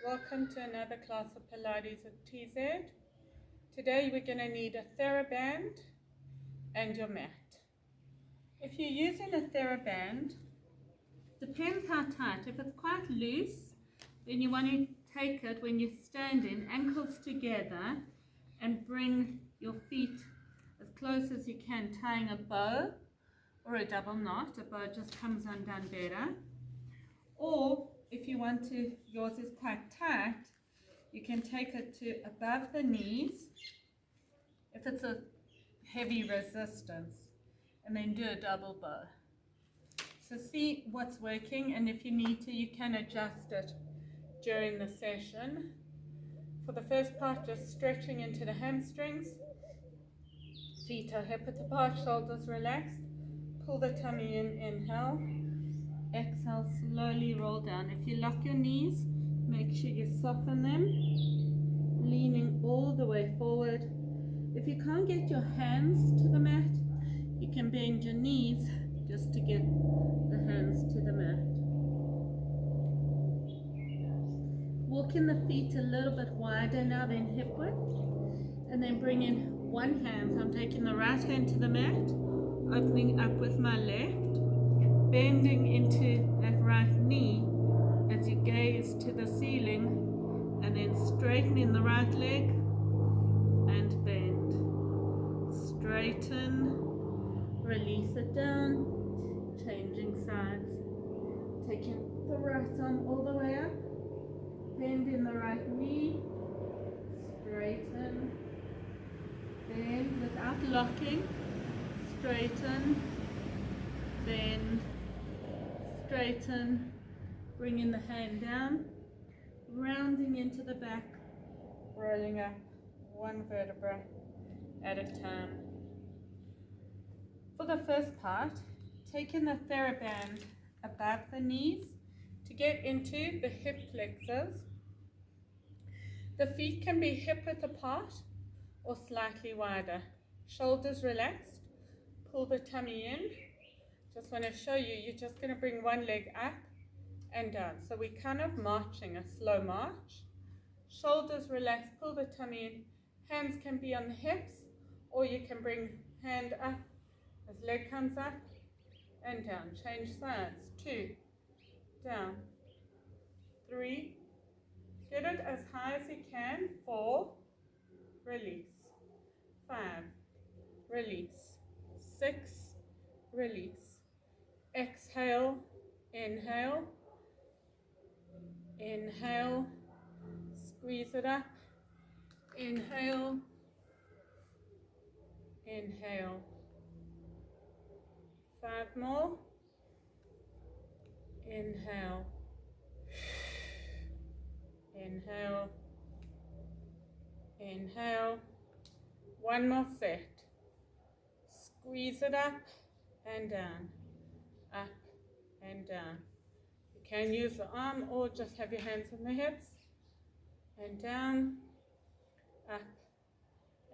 Welcome to another class of Pilates with TZ. Today we're going to need a Theraband and your mat. If you're using a Theraband, depends how tight. If it's quite loose, then you want to take it when you're standing, ankles together, and bring your feet as close as you can, tying a bow or a double knot. A bow just comes undone better. Or if you want to, yours is quite tight, you can take it to above the knees if it's a heavy resistance, and then do a double bow. So see what's working, and if you need to, you can adjust it during the session. For the first part, just stretching into the hamstrings. Feet are hip width apart, shoulders relaxed. Pull the tummy in, inhale. Exhale, slowly roll down. If you lock your knees, make sure you soften them, leaning all the way forward. If you can't get your hands to the mat, you can bend your knees just to get the hands to the mat. Walking the feet a little bit wider now than hip width, and then bring in one hand. So I'm taking the right hand to the mat, opening up with my left, bending into that right knee as you gaze to the ceiling, and then straightening the right leg and bend. Straighten, release it down, changing sides. Taking the right arm all the way up, bend in the right knee, straighten, bend without locking, straighten, bend, straighten, bringing the hand down, rounding into the back, rolling up one vertebra at a time. For the first part, taking the Theraband above the knees to get into the hip flexors. The feet can be hip width apart or slightly wider. Shoulders relaxed, pull the tummy in. Just want to show you, you're just going to bring one leg up and down. So we're kind of marching, a slow march. Shoulders relaxed, pull the tummy in. Hands can be on the hips, or you can bring hand up as leg comes up and down. Change sides. 2, down. 3, get it as high as you can. 4, release. 5, release. 6, release. Exhale, inhale, inhale, squeeze it up, inhale, inhale. 5 more, inhale, inhale, inhale. One more set. Squeeze it up and down, up and down. You can use the arm or just have your hands on the hips, and down, up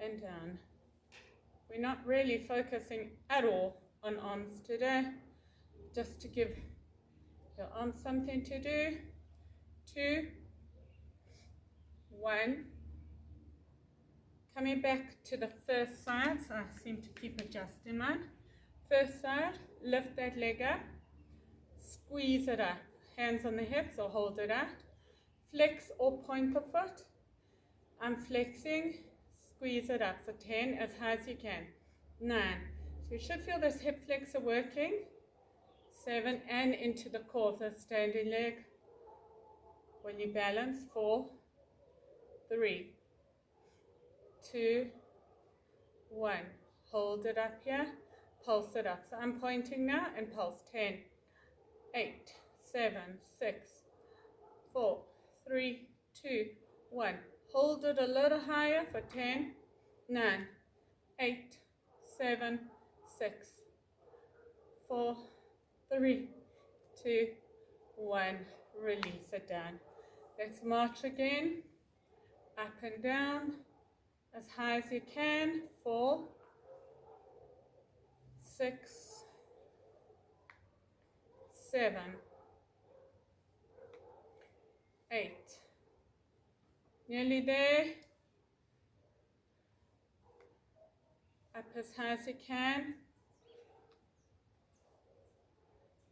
and down. We're not really focusing at all on arms today, just to give your arms something to do. 2, 1. Coming back to the first side, so I seem to keep adjusting mine. First side, lift that leg up, squeeze it up. Hands on the hips or hold it out. Flex or point the foot. I'm flexing, squeeze it up for 10, as high as you can. 9. So you should feel this hip flexor working. 7, and into the core, so standing leg. When you balance, 4, 3, 2, 1. Hold it up here, pulse it up. So I'm pointing now and pulse. 10, 8, 7, 6, 4, 3, 2, 1. Hold it a little higher for 10, 9, 8, 7, 6, 4, 3, 2, 1. Release it down. Let's march again. Up and down as high as you can. 4, 6, 7, 8, Nearly there. Up as high as you can.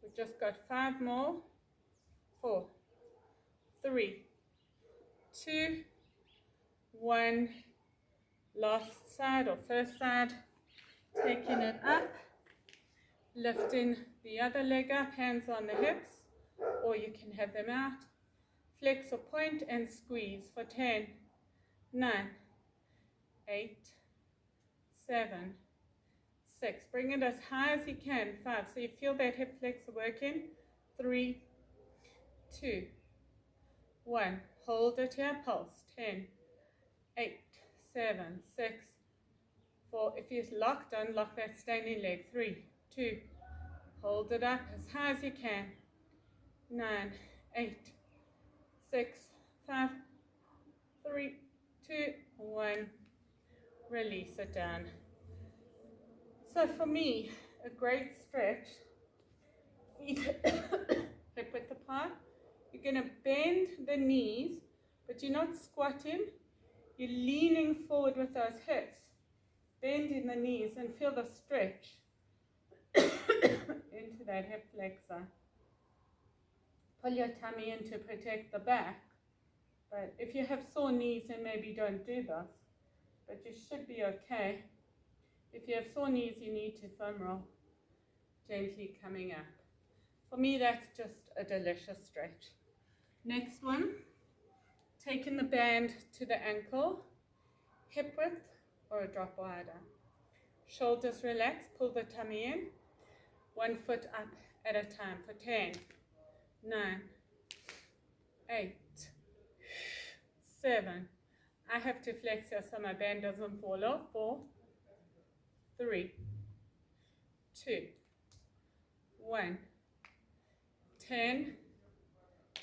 We've just got 5 more. 4, 3, 2, 1. Last side or first side. Taking it up. Lifting the other leg up, hands on the hips, or you can have them out. Flex or point and squeeze for 10, 9, 8, 7, 6. Bring it as high as you can. 5. So you feel that hip flexor working. 3, 2, 1. Hold it here. Pulse. 10, 8, 7, 6, 4. If you're locked, unlock that standing leg. 3, 2. Hold it up as high as you can. 9, 8, 6, 5, 3, 2, 1. Release it down. So for me, a great stretch, feet hip width apart. You're going to bend the knees, but you're not squatting. You're leaning forward with those hips, bending the knees, and feel the stretch into that hip flexor. Pull your tummy in to protect the back. But if you have sore knees, then maybe don't do this. But you should be okay. If you have sore knees, you need to foam roll gently coming up. For me, that's just a delicious stretch. Next one, taking the band to the ankle, hip width or a drop wider. Shoulders relaxed, pull the tummy in. 1 foot up at a time for 10, 9, 8, 7. I have to flex here so my band doesn't fall off. 4, 3, 2, 1. 10,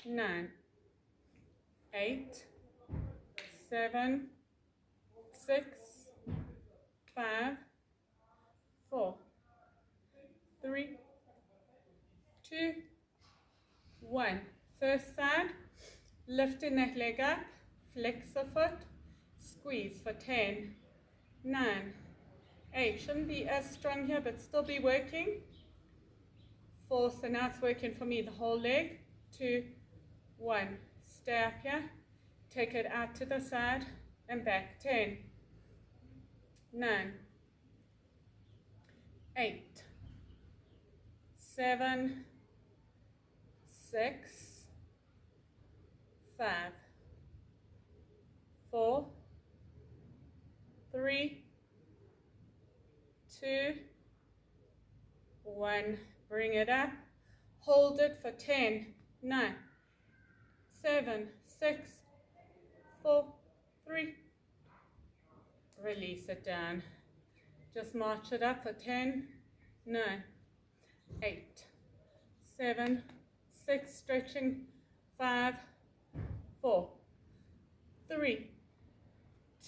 9, 8, 7, 6, 5, 4, 3, 2, 1. First side, lifting that leg up, flex the foot, squeeze for 10, 9, 8. Shouldn't be as strong here, but still be working. 4, so now it's working for me, the whole leg. 2, 1. Stay up here, take it out to the side and back. 10, 9, 8, 7, 6, 5, 4, 3, 2, 1. Bring it up. Hold it for 10, 9, 7, 6, 4, 3. Release it down. Just march it up for 10, 9, 8, 7, 6. Stretching. 5, 4, 3,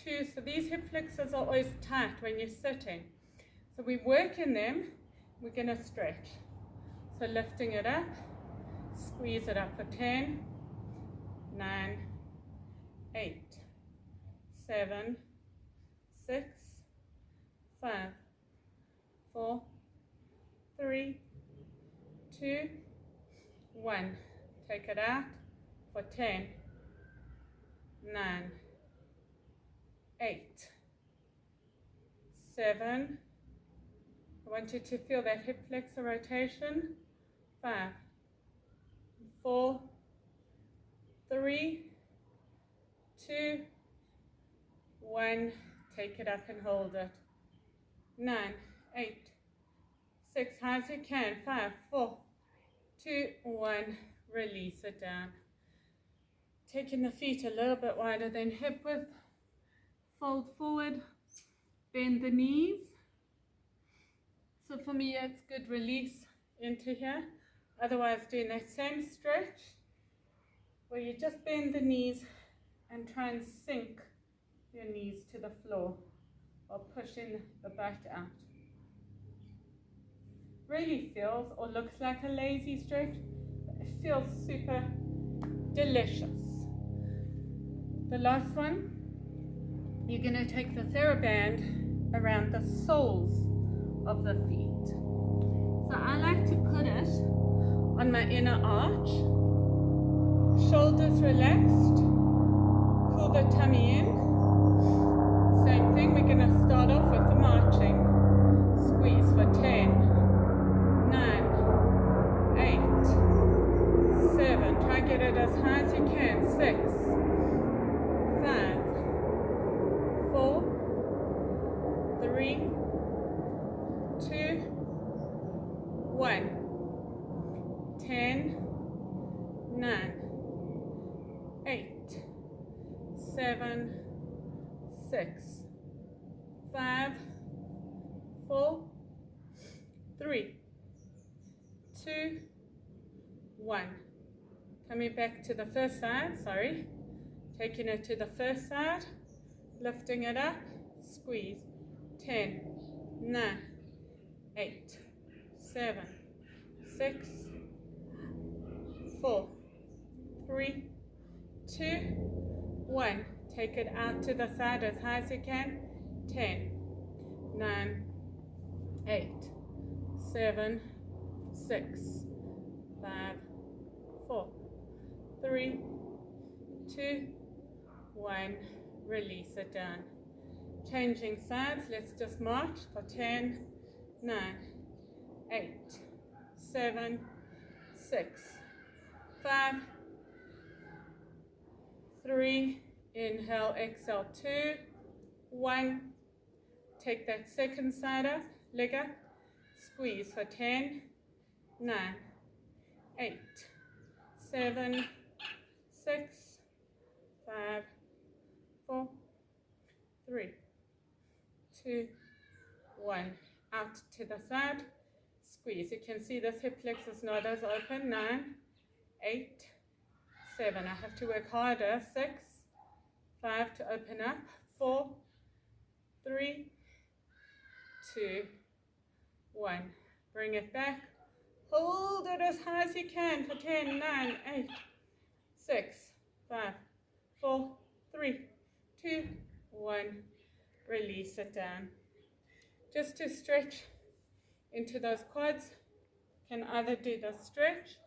2. So these hip flexors are always tight when you're sitting. So we work in them. We're going to stretch. So lifting it up, squeeze it up for 10, 9, 8, 7, 6, 5, 4, 3, 2, 1. Take it out for 10, 9, 8, 7. I want you to feel that hip flexor rotation. 5, 4, 3, 2, 1. Take it up and hold it. 9, 8, 6. High as you can. 5, 4, 2, 1. Release it down. Taking the feet a little bit wider than hip width. Fold forward. Bend the knees. So for me, it's good release into here. Otherwise, doing that same stretch where you just bend the knees and try and sink your knees to the floor or pushing the butt out. Really feels or looks like a lazy stretch, but it feels super delicious. The last one, you're going to take the Theraband around the soles of the feet. So I like to put it on my inner arch, shoulders relaxed, pull the tummy in. Same thing, we're going to start off with the marching. Squeeze for 10, 9, 8, 7, try to get it as high as you can, 6, 5, 4, 3, 2, 1, 10, 9, 8, 7, 6, 5, 4, 3, 2, 1. Coming back to the first side, sorry. Taking it to the first side, lifting it up, squeeze. 10, 9, 8, 7, 6, 4, 3, 2, 1. Take it out to the side as high as you can. 10, 9, 8, 7, 6, 5, 4, 3, 2, 1. Release it down. Changing sides. Let's just march for 10, 9, 8, 7, 6, 5, 3. Inhale, exhale, 2, 1. Take that second side up, leg up, squeeze for 10, 9, 8, 7, 6, 5, 4, 3, 2, 1. Out to the side, squeeze. You can see this hip flexors not as open. 9, 8, 7. I have to work harder. 6, 5 to open up. 4, 3, 2, 1. Bring it back. Hold it as high as you can for 10, 9, 8, 6, 5, 4, 3, 2, 1. Release it down. Just to stretch into those quads, can either do the stretch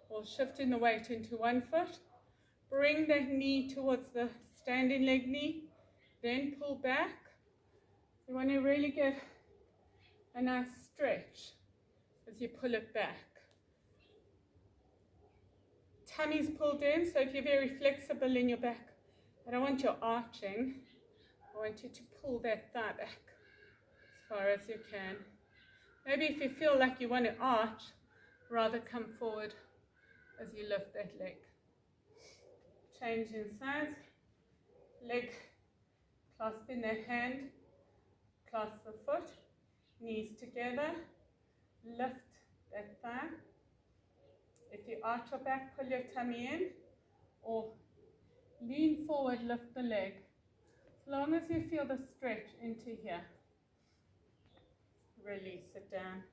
or shifting the weight into one foot. Bring the knee towards the standing leg knee, then pull back. You want to really get a nice stretch as you pull it back. Tummy's pulled in, so if you're very flexible in your back, I don't want you arching. I want you to pull that thigh back as far as you can. Maybe if you feel like you want to arch, rather come forward as you lift that leg. Changing sides, leg clasping that hand, clasp the foot, knees together, lift that thigh. If you arch your back, pull your tummy in, or lean forward, lift the leg. As long as you feel the stretch into here, release it down.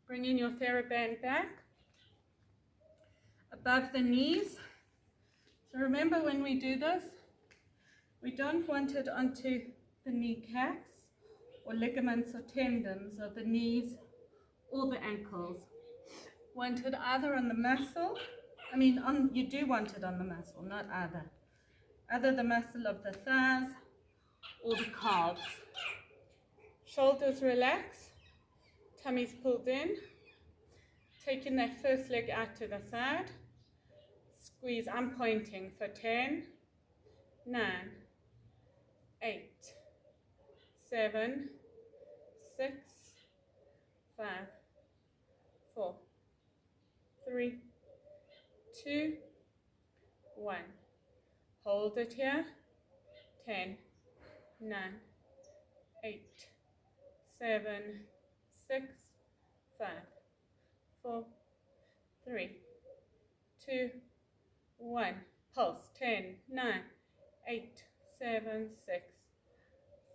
Bringing your Theraband back above the knees. So remember, when we do this, we don't want it onto the kneecaps or ligaments or tendons of the knees or the ankles. Want it either on the muscle, you do want it on the muscle, not either. Either the muscle of the thighs or the calves. Shoulders relax, tummy's pulled in. Taking that first leg out to the side. Squeeze, I'm pointing for 10, 9, 8, 7, 6, 5, 4, 3, 2, 1. Hold it here. 10, 9, 8, 7, 6, 5, 4, 3, 2, 1. Pulse. 10, 9, 8, 7, 6,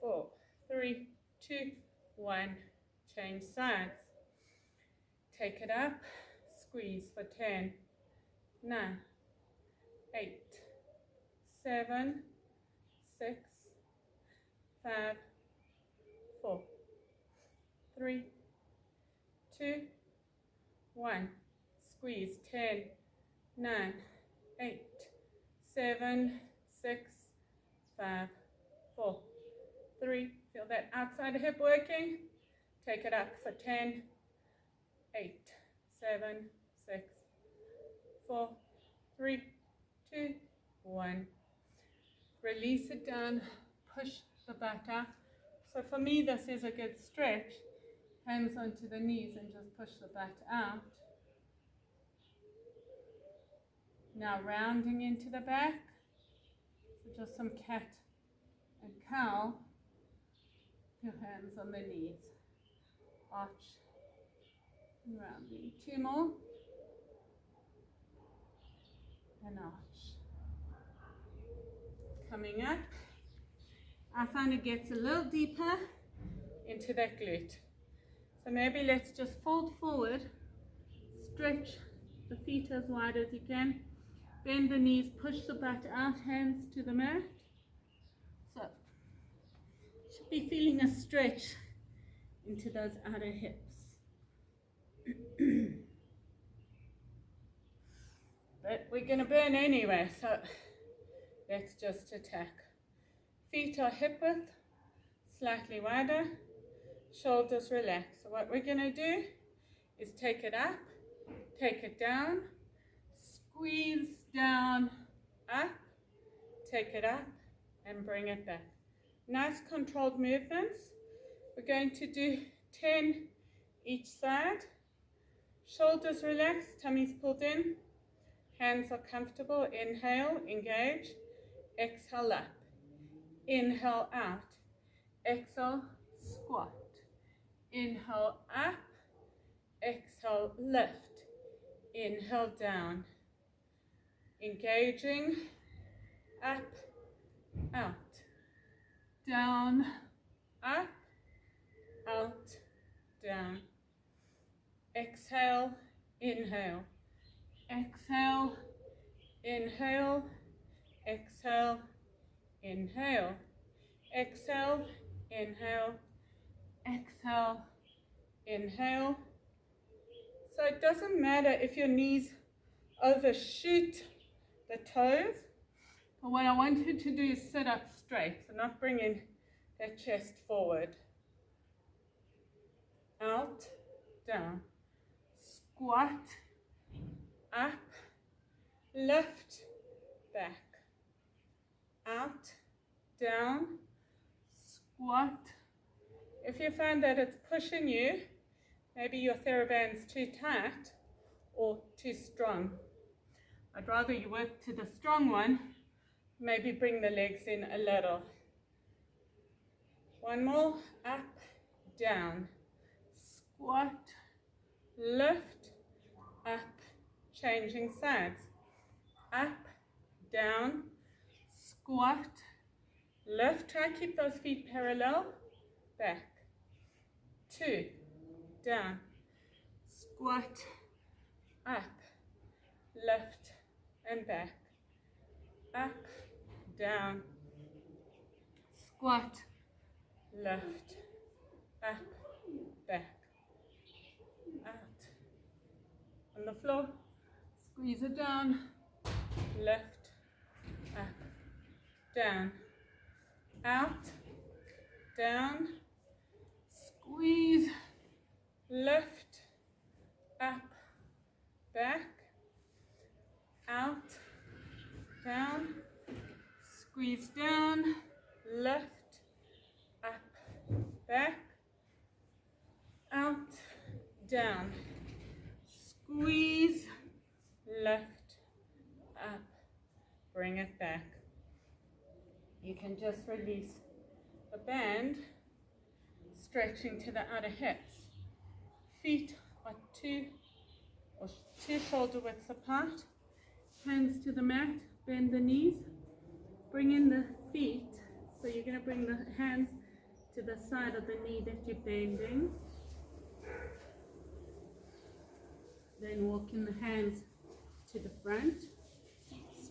4, 3, 2, 1. Change sides. Take it up. Squeeze for 10, 9, 8, 7, 6, 5, 4, 3, 2, 1. Squeeze. 10, 9, 8, 7, 6, 5, 4, 3. Feel that outside hip working. Take it up for 10, 8, 7, 6, 4, 3, 2, 1. Release it down, push the butt up. So for me, this is a good stretch. Hands onto the knees and just push the butt out. Now rounding into the back. So just some cat and cow. Your hands on the knees. Arch. Rounding. 2 more. And arch. Coming up. I find it gets a little deeper into that glute. So maybe let's just fold forward, stretch the feet as wide as you can, bend the knees, push the butt out, hands to the mat. So, should be feeling a stretch into those outer hips. But we're going to burn anyway, so let's just attack. Feet are hip width, slightly wider, shoulders relax. So what we're going to do is take it up, take it down, squeeze down, up, take it up, and bring it back. Nice controlled movements. We're going to do 10 each side. Shoulders relaxed, tummy's pulled in, hands are comfortable. Inhale, engage, exhale up, inhale out, exhale, squat, inhale up, exhale, lift, inhale down, engaging, up, out, down, up, out, down. Exhale, inhale, exhale, inhale, exhale, inhale, exhale, inhale, exhale, inhale. So it doesn't matter if your knees overshoot the toes, but what I want you to do is sit up straight, so not bringing that chest forward. Out, down, squat, up, lift, back, out, down, squat. If you find that it's pushing you, maybe your Theraband's too tight or too strong. I'd rather you work to the strong one, maybe bring the legs in a little. One more, up, down, squat, lift, up, changing sides, up, down, squat, lift, try to keep those feet parallel, back, 2, down, squat, up, lift, and back, up, down, squat, lift, up, back, out, on the floor, squeeze it down, lift, up, down, out, down, squeeze, lift, up, back, out, down, squeeze down, lift, up, back, out, down, squeeze, lift, up, bring it back. You can just release the band, stretching to the outer hips. Feet are two shoulder widths apart. Hands to the mat, bend the knees, bring in the feet. So you're going to bring the hands to the side of the knee that you're bending. Then walk in the hands to the front.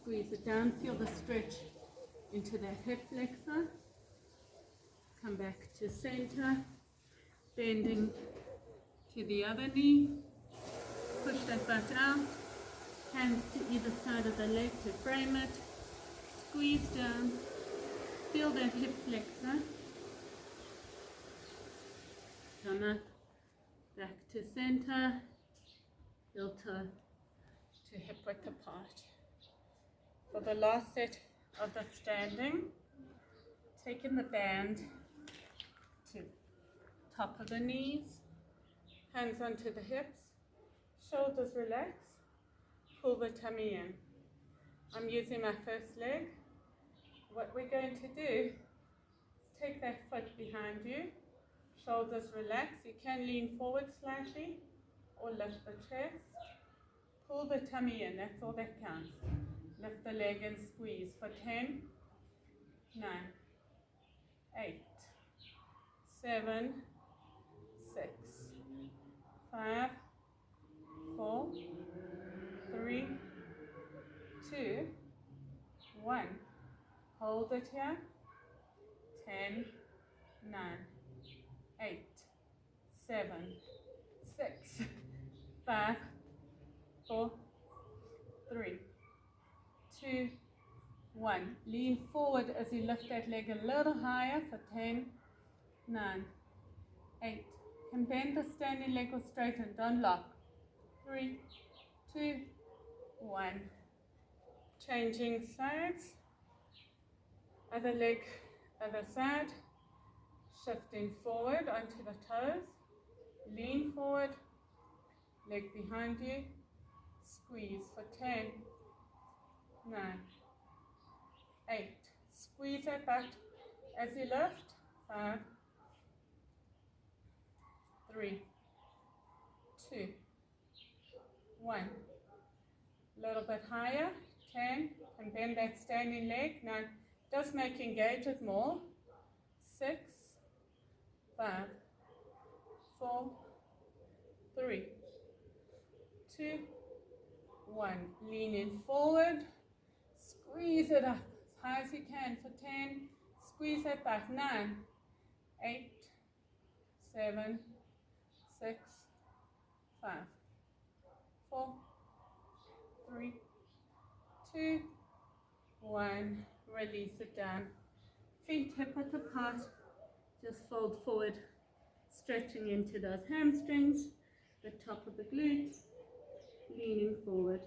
Squeeze it down, feel the stretch into that hip flexor. Come back to center, bending to the other knee. Push that butt out, hands to either side of the leg to frame it. Squeeze down, feel that hip flexor. Come up, back to center, heel toe to hip width apart. For the last set of the standing, taking the band to top of the knees, hands onto the hips, shoulders relax, pull the tummy in. I'm using my first leg. What we're going to do is take that foot behind you, shoulders relax. You can lean forward slightly or lift the chest. Pull the tummy in, that's all that counts. Lift the leg and squeeze for 10, 9, 8, 7, 6, 5, 4, 3, 2, 1. Hold it here. 10, 9, 8, 7, 6, 5, 4, 3, 2, 1. Lean forward as you lift that leg a little higher for 10, 9, 8. Can bend the standing leg or straighten, don't lock. 3, 2, 1. Changing sides. Other leg, other side. Shifting forward onto the toes. Lean forward. Leg behind you. Squeeze for 10, 9, 8. Squeeze that butt as you lift. 5, 3, 2, 1. A little bit higher. 10. And bend that standing leg. 9. Just make engage it more. 6, 5, 4, 3, 2, 1. Lean in forward. Squeeze it up as high as you can for 10. Squeeze that back. 9, 8, 7, 6, 5, 4, 3, 2, 1. Release it down. Feet hip width apart. Just fold forward, stretching into those hamstrings, the top of the glutes, leaning forward.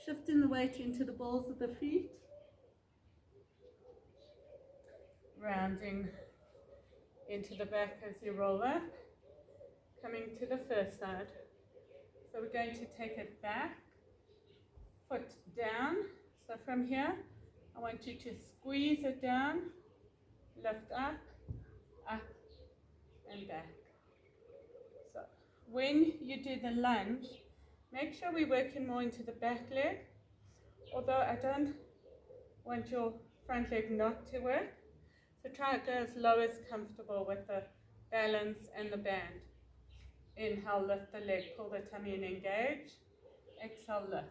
Shifting the weight into the balls of the feet. Rounding into the back as you roll up. Coming to the first side. So we're going to take it back, foot down. So from here, I want you to squeeze it down, lift up, and back. So when you do the lunge, make sure we're working more into the back leg, although I don't want your front leg not to work. So try to go as low as comfortable with the balance and the band. Inhale, lift the leg, pull the tummy and engage. Exhale, lift.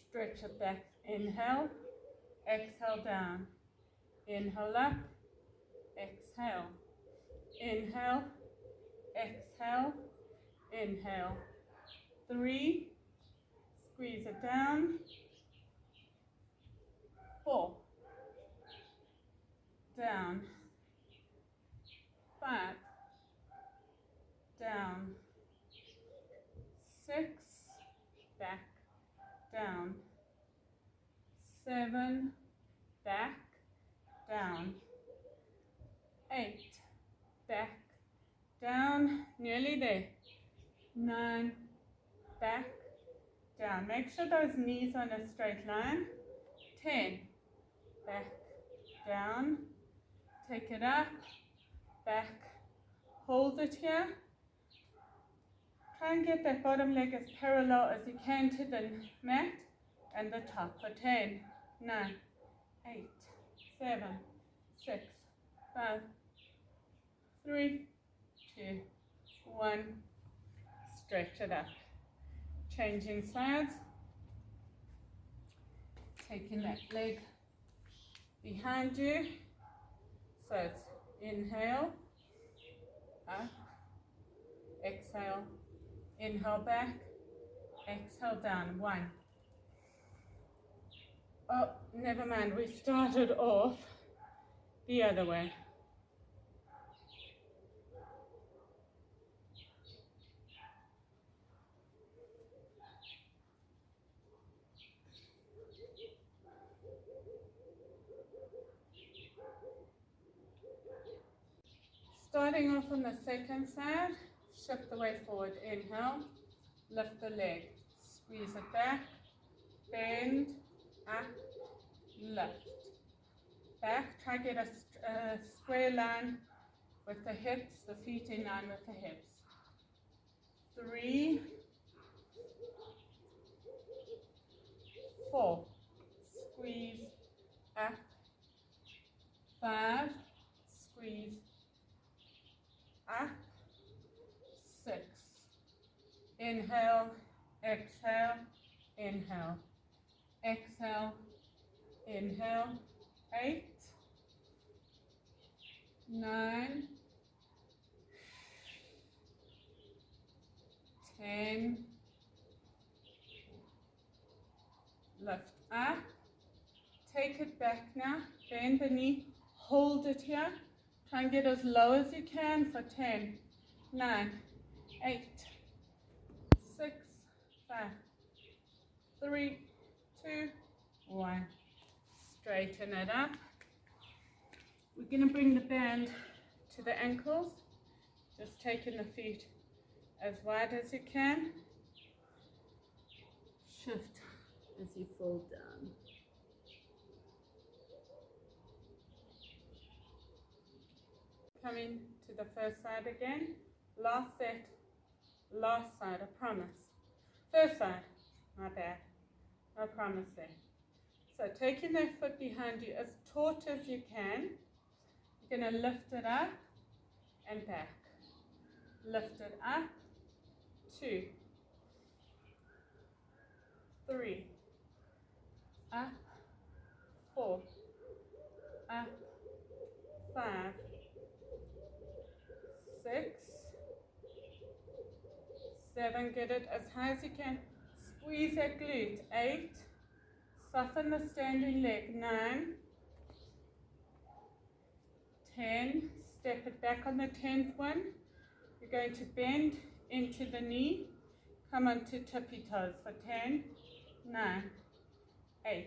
Stretch it back. Inhale, exhale down. Inhale up, exhale. Inhale, exhale, inhale. 3, squeeze it down. 4, down. 5, down. 6, back, down. 7, back, down. 8, back, down, nearly there. 9, back, down. Make sure those knees are on a straight line. 10, back, down. Take it up, back, hold it here. Try and get that bottom leg as parallel as you can to the mat and the top for 10, 9, 8, 7, 6, 5, 3, 2, 1. Stretch it up. Changing sides. Taking that leg behind you. So it's inhale, up, exhale, inhale back, exhale down. 1. Oh, never mind, we started off the other way. Starting off on the second side, shift the weight forward, inhale, lift the leg, squeeze it back, bend, up, lift, back, try to get a square line with the hips, the feet in line with the hips. 3, 4, squeeze, up, 5, squeeze, up, 6, inhale, exhale, inhale, exhale, inhale, 8, 9, 10, lift up, take it back now, bend the knee, hold it here, try and get as low as you can for 10, 9, 8, 6, 5, 3, 2, 1. Straighten it up. We're going to bring the band to the ankles, just taking the feet as wide as you can. Shift as you fall down. Coming to the first side again. Last set, last side, I promise. First side, my bad, I promise there. So taking that foot behind you as taut as you can, you're going to lift it up and back. Lift it up, 2, 3, up, 4, up, 5, 6, 7, get it as high as you can, squeeze that glute, 8, soften the standing leg, 9, 10, step it back on the 10th one, you're going to bend into the knee, come onto tippy toes for 10, 9, 8,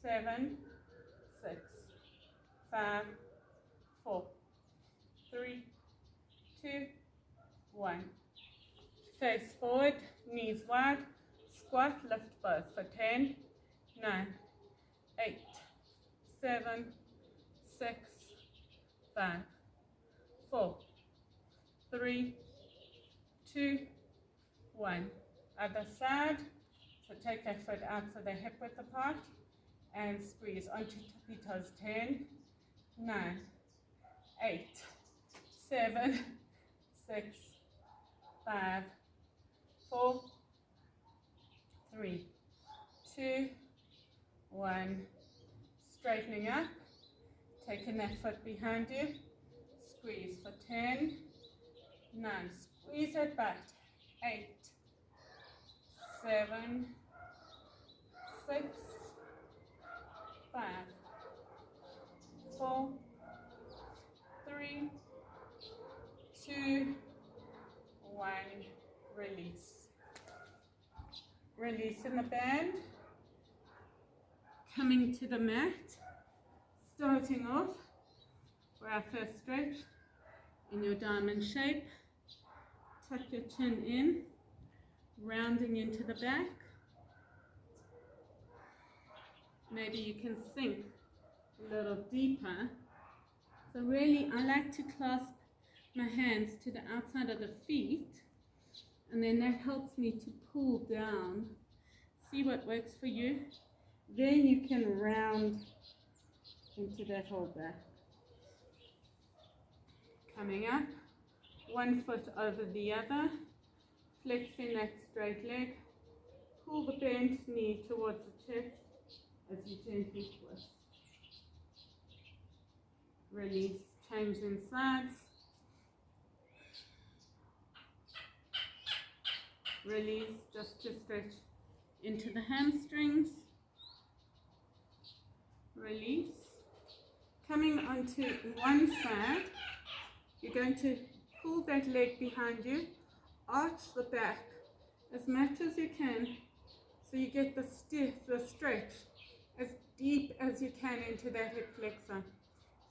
7, 6, 5, 4, 3, 2, 1. Face forward, knees wide, squat, lift both for 10, 9, 8, 7, 6, 5, 4, 3, 2, 1. Other side. So take that foot out so the hip width apart and squeeze onto tippy toes. 10, 9, 8, 7, 6, 5, 4, 3, 2, 1. Straightening up. Taking that foot behind you. Squeeze for 10, 9. Squeeze it back. 8, 7, 6, 5, 4, 3, 2, 1. Release. Release in the band. Coming to the mat. Starting off for our first stretch in your diamond shape. Tuck your chin in, rounding into the back. Maybe you can sink a little deeper. So really, I like to clasp my hands to the outside of the feet, and then that helps me to pull down. See what works for you. Then you can round into that whole back. Coming up, one foot over the other, flexing that straight leg. Pull the bent knee towards the chest as you gently twist. Release, changing sides. Release just to stretch into the hamstrings. Release. Coming onto one side, you're going to pull that leg behind you, arch the back as much as you can so you get the stretch as deep as you can into that hip flexor.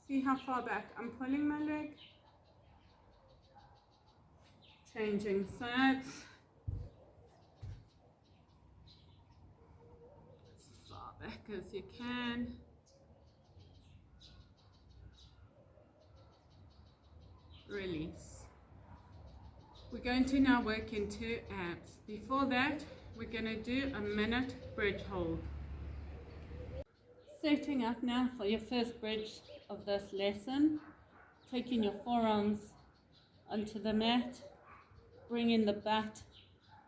See how far back I'm pulling my leg. Changing sides. As far back as you can. Release. We're going to now work into abs. Before that, we're going to do a minute bridge hold. Setting up now for your first bridge of this lesson. Taking your forearms onto the mat. Bringing the butt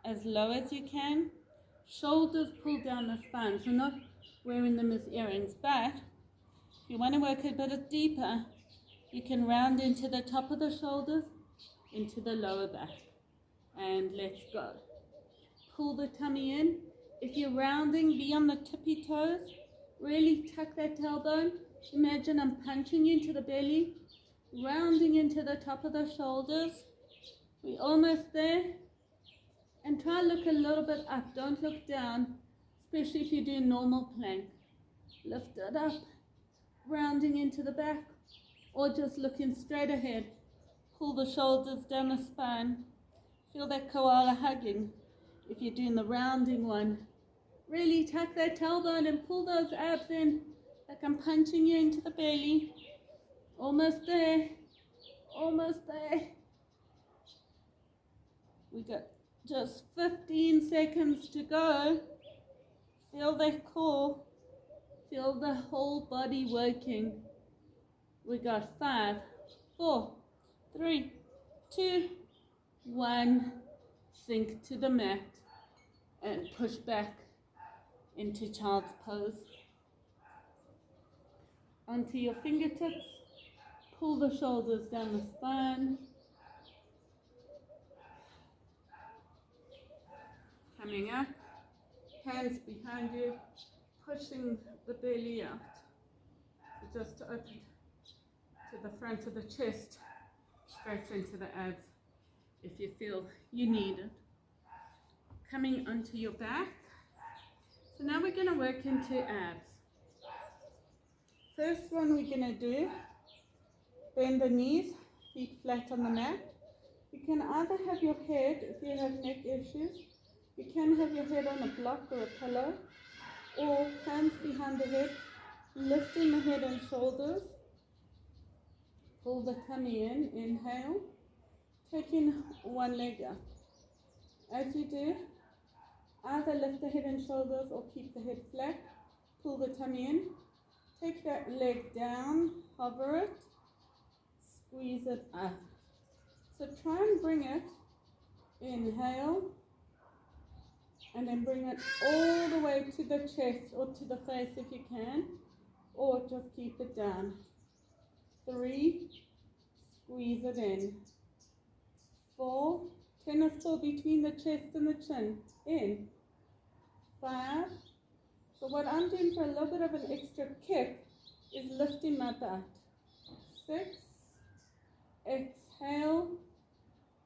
as low as you can. Shoulders pull down the spine, so not wearing them as earrings, but if you want to work a bit deeper, you can round into the top of the shoulders, into the lower back. And let's go. Pull the tummy in. If you're rounding, be on the tippy toes. Really tuck that tailbone. Imagine I'm punching you into the belly, rounding into the top of the shoulders. We're almost there. And try to look a little bit up. Don't look down, especially if you're doing normal plank. Lift it up, rounding into the back, or just looking straight ahead. Pull the shoulders down the spine. Feel that koala hugging if you're doing the rounding one. Really tuck that tailbone and pull those abs in like I'm punching you into the belly. Almost there. Almost there. We got just 15 seconds to go. Feel that core. Feel the whole body working. We got 5, 4, 3, 2, 1. Sink to the mat and push back into child's pose. Onto your fingertips. Pull the shoulders down the spine. Coming up. Hands behind you. Pushing the belly out. So just to open to the front of the chest. Stretch into the abs if you feel you need it. Coming onto your back. So now we're going to work into abs. First one we're going to do, bend the knees, feet flat on the mat. You can either have your head, if you have neck issues, you can have your head on a block or a pillow, or hands behind the head, lifting the head and shoulders. Pull the tummy in, inhale, taking one leg up. As you do, either lift the head and shoulders or keep the head flat. Pull the tummy in, take that leg down, hover it, squeeze it up. So try and bring it, inhale, and then bring it all the way to the chest or to the face if you can, or just keep it down. 3, squeeze it in. 4, tennis ball between the chest and the chin, in. 5, so what I'm doing for a little bit of an extra kick is lifting my butt. 6, exhale,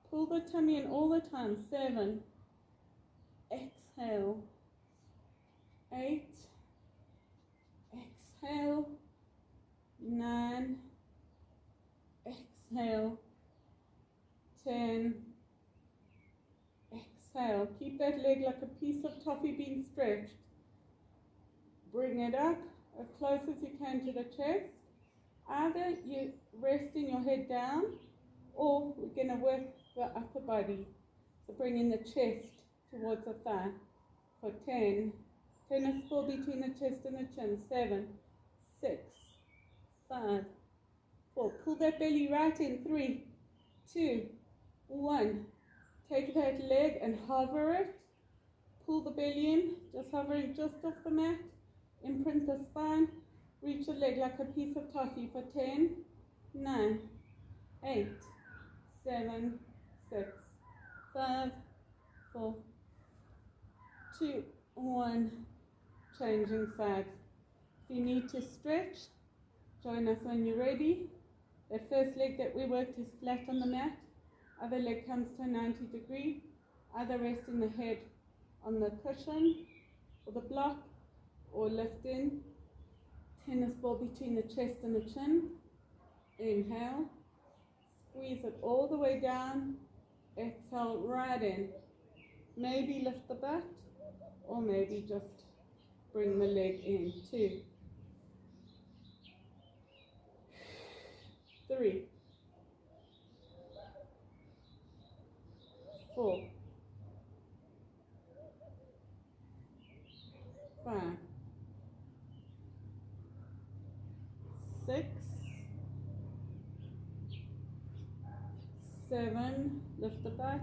pull the tummy in all the time. 7, exhale. 8, exhale. 9, exhale. 10, exhale. Keep that leg like a piece of toffee being stretched. Bring it up as close as you can to the chest. Either you're resting your head down, or we're going to work the upper body. So bringing the chest towards the thigh. For 10, tennis ball between the chest and the chin. 7, 6, 5, 4. Pull that belly right in. 3, 2, 1. Take that leg and hover it. Pull the belly in, just hovering just off the mat. Imprint the spine. Reach the leg like a piece of toffee for 10, 9, 8, 7, 6, 5, 4, 2, 1. Changing sides. If you need to stretch, join us when you're ready. The first leg that we worked is flat on the mat. Other leg comes to a 90 degree. Either resting the head on the cushion or the block, or lifting tennis ball between the chest and the chin. Inhale, squeeze it all the way down. Exhale, right in. Maybe lift the butt, or maybe just bring the leg in. 2, 3, 4, 5, 6, 7, lift the butt,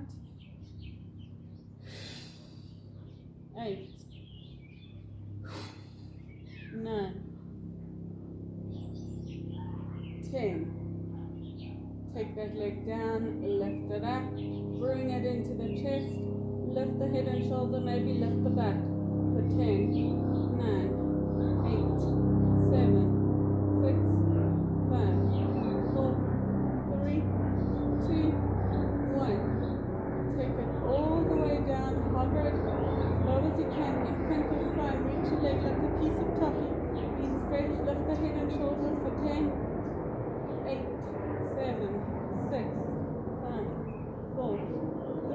8, 9, 10. Take that leg down, lift it up, bring it into the chest, lift the head and shoulder, maybe lift the butt for 10, 9, 8, 7, 6, 5, 4, 3, 2, 1. Take it all the way down, hover it as low as you can, imprint your spine, reach your leg like a piece of toffee, being stretched, lift the head and shoulders for 10, 8, 7, 6, 5, 4,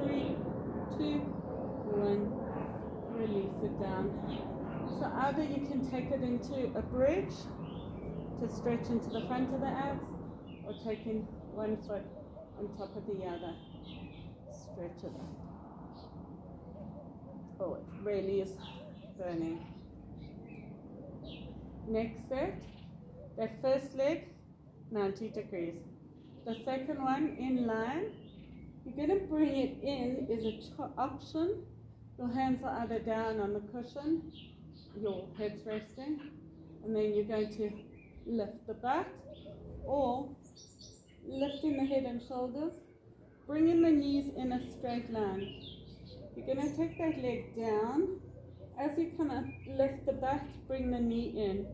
3, 2, 1. Release it down. So either you can take it into a bridge to stretch into the front of the abs, or taking one foot on top of the other. Stretch it up. Oh, it really is burning. Next set, that first leg, 90 degrees. The second one, in line. You're going to bring it in is an option. Your hands are either down on the cushion, your head's resting, and then you're going to lift the butt, or lifting the head and shoulders, bringing the knees in a straight line. You're going to take that leg down. As you come up, lift the butt, bring the knee in.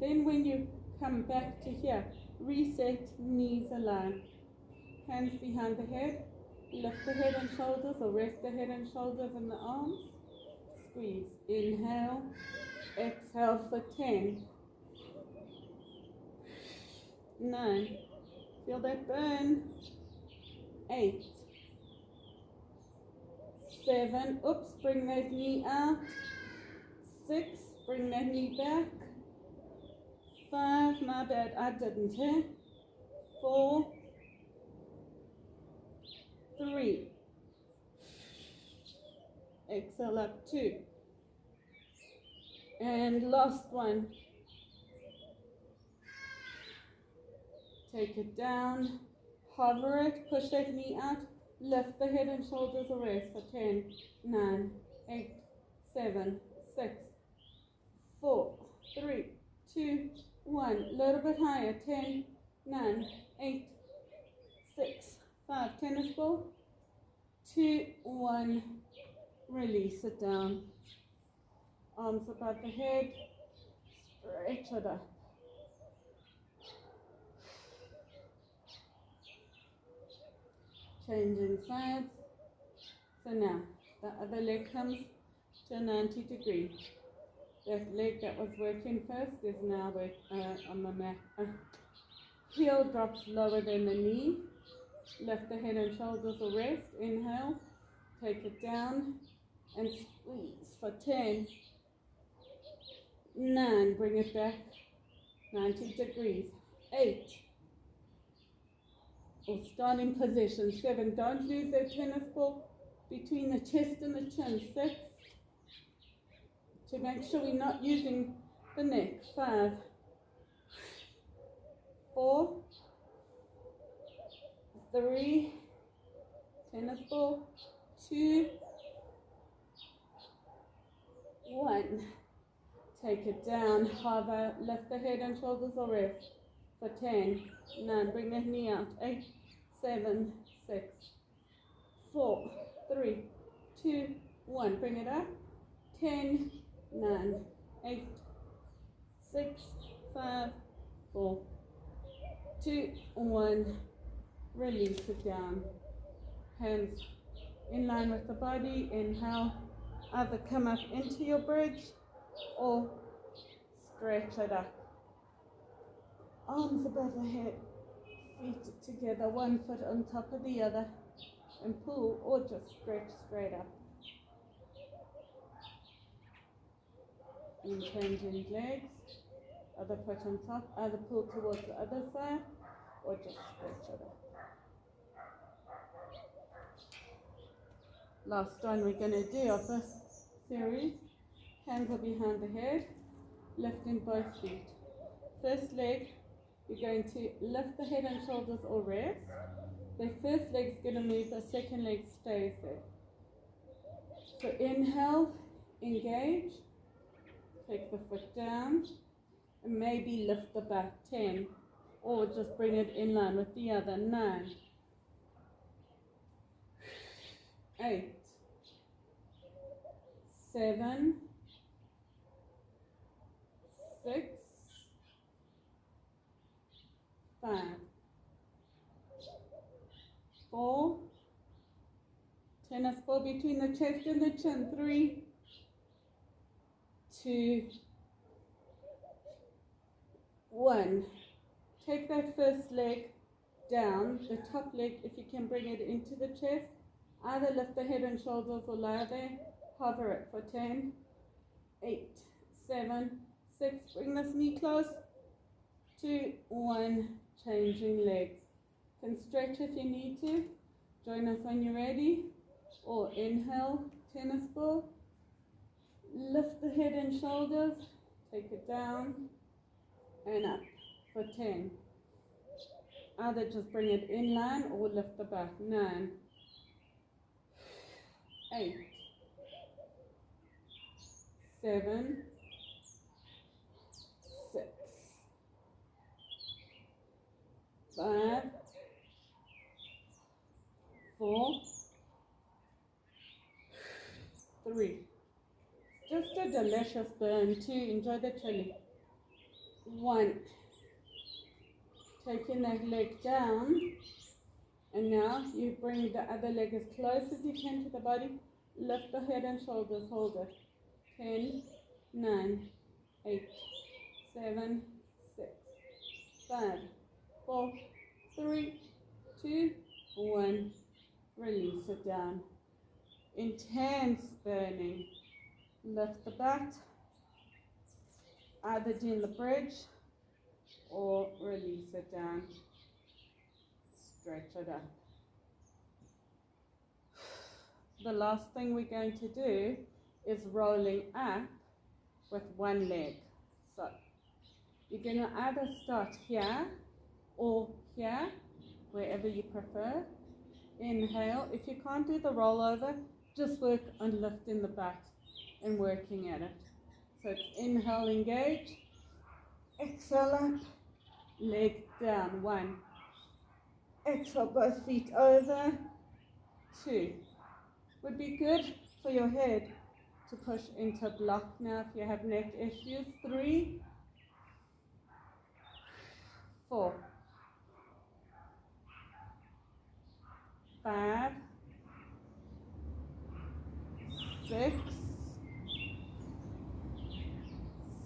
Then when you come back to here, reset, knees align. Hands behind the head, lift the head and shoulders, or rest the head and shoulders and the arms. Squeeze, inhale, exhale for 10, 9, feel that burn, 8, 7, oops, bring that knee out, 6, bring that knee back, 5, my bad, I didn't, 4, 3, exhale up, 2, and last one. Take it down, hover it, push that knee out, lift the head and shoulders or rest for 10, 9, 8, 7, 6, 4, 3, 2, 1. A little bit higher, 10, 9, 8, 6, 5. Tennis ball, 2, 1. Release it down. Arms above the head, stretch it up. Changing sides. So now, the other leg comes to a 90 degree. That leg that was working first is now on the mat. Heel drops lower than the knee. Lift the head and shoulders or rest. Inhale. Take it down and squeeze for 10, 9. Bring it back 90 degrees. 8. Or starting position. 7. Don't lose that tennis ball between the chest and the chin. 6. To make sure we're not using the neck. 5. 4. 3. tennis ball, 2, 1. Take it down, hover, lift the head and shoulders or rest for 10, 9, bring that knee out, 8, 7, 6, 4, 3, 2, 1, bring it up, 10, 9, 8, 6, 5, 4, 2, 1, release it down, hands in line with the body, inhale, either come up into your bridge or stretch it up. Arms above the head, feet together, one foot on top of the other, and pull or just stretch straight up. And changing legs, other foot on top, either pull towards the other side or just stretch it up. Last one we're going to do of this series, hands are behind the head, lifting both feet. First leg, you're going to lift the head and shoulders or rest. The first leg's going to move, the second leg stays there. So inhale, engage, take the foot down, and maybe lift the back, 10, or just bring it in line with the other, 9, 8, 7, 6, 5, 4, tennis ball between the chest and the chin, 3, 2, 1. Take that first leg down, the top leg, if you can bring it into the chest, either lift the head and shoulders or lie there, hover it for 10, 8, 7, 6, bring this knee close, 2, 1, changing legs. You can stretch if you need to, join us when you're ready, or inhale, tennis ball, lift the head and shoulders, take it down, and up for 10. Either just bring it in line or lift the back, 9, 8, 7, 6, 5, 4, 3. Just a delicious burn. 2, enjoy the chili. 1. Taking that leg down, and now you bring the other leg as close as you can to the body. Lift the head and shoulders, hold it. 10, 9, 8, 7, 6, 5, 4, 3, 2, 1. Release it down. Intense burning. Lift the butt, either doing the bridge or release it down. Stretch it up. The last thing we're going to do is rolling up with one leg. So you're going to either start here or here, wherever you prefer. Inhale. If you can't do the rollover, just work on lifting the butt and working at it. So it's inhale, engage, exhale up, leg down, 1, exhale, both feet over, 2. Would be good for your head to push into block now if you have neck issues, 3, 4, 5, 6,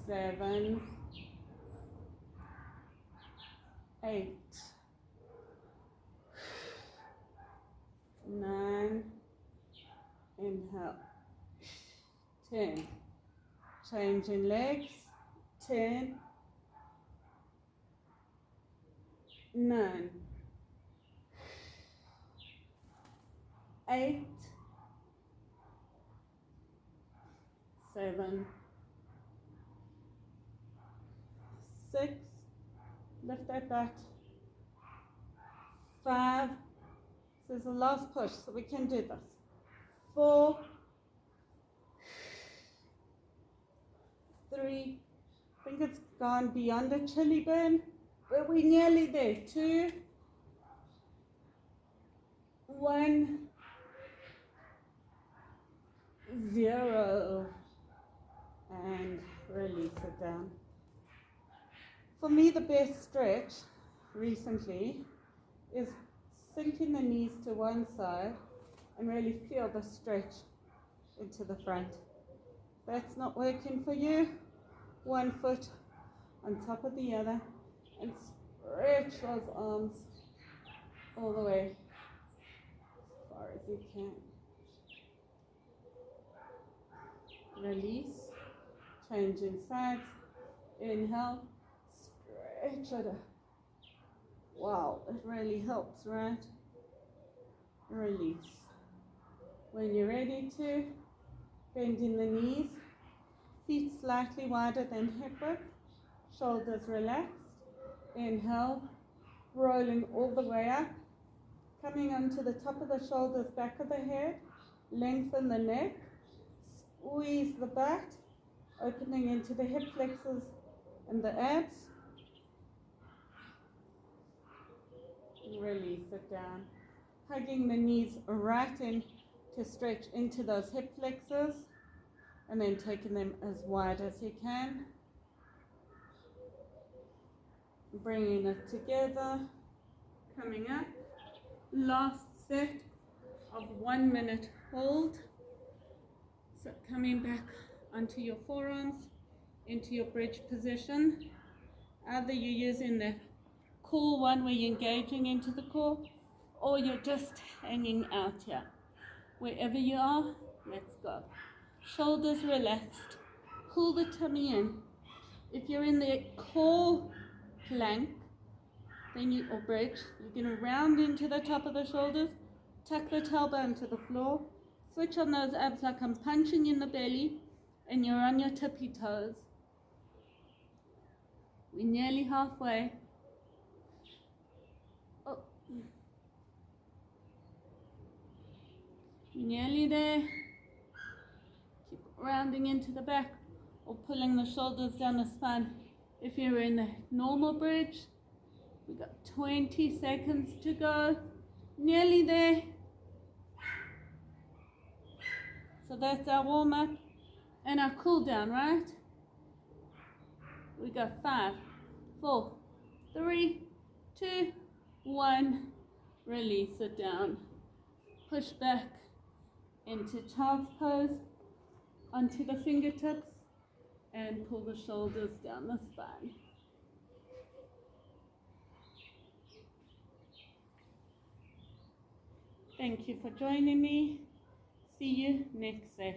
7, 8, 9, inhale, 10, changing legs, 10, 9, 8, 7, 6, lift that butt, 5, This is the last push, so we can do this. 4, 3, I think it's gone beyond a chilly burn, but we're nearly there. 2, 1, 0, and release it down. For me, the best stretch recently is sinking the knees to one side and really feel the stretch into the front. If that's not working for you, one foot on top of the other and stretch those arms all the way as far as you can. Release, change in sides, inhale, stretch it. Wow, it really helps, right? Release. When you're ready to, bend in the knees, feet slightly wider than hip width, shoulders relaxed. Inhale, rolling all the way up, coming onto the top of the shoulders, back of the head, lengthen the neck, squeeze the butt, opening into the hip flexors and the abs. Release it down. Hugging the knees right in to stretch into those hip flexors and then taking them as wide as you can. Bringing it together, coming up. Last set of 1 minute hold. So coming back onto your forearms, into your bridge position. Either you're using the core one where you're engaging into the core, or you're just hanging out here. Wherever you are, let's go. Shoulders relaxed. Pull the tummy in. If you're in the core plank, then you, or bridge, you're going to round into the top of the shoulders, tuck the tailbone to the floor, switch on those abs like I'm punching in the belly, and you're on your tippy toes. We're nearly halfway. Oh. Nearly there. Keep rounding into the back or pulling the shoulders down the spine. If you're in the normal bridge, we've got 20 seconds to go. Nearly there. So that's our warm up and our cool down, right? We got 5, 4, 3, 2, 1. Release it down. Push back into child's pose, onto the fingertips, and pull the shoulders down the spine. Thank you for joining me. See you next session.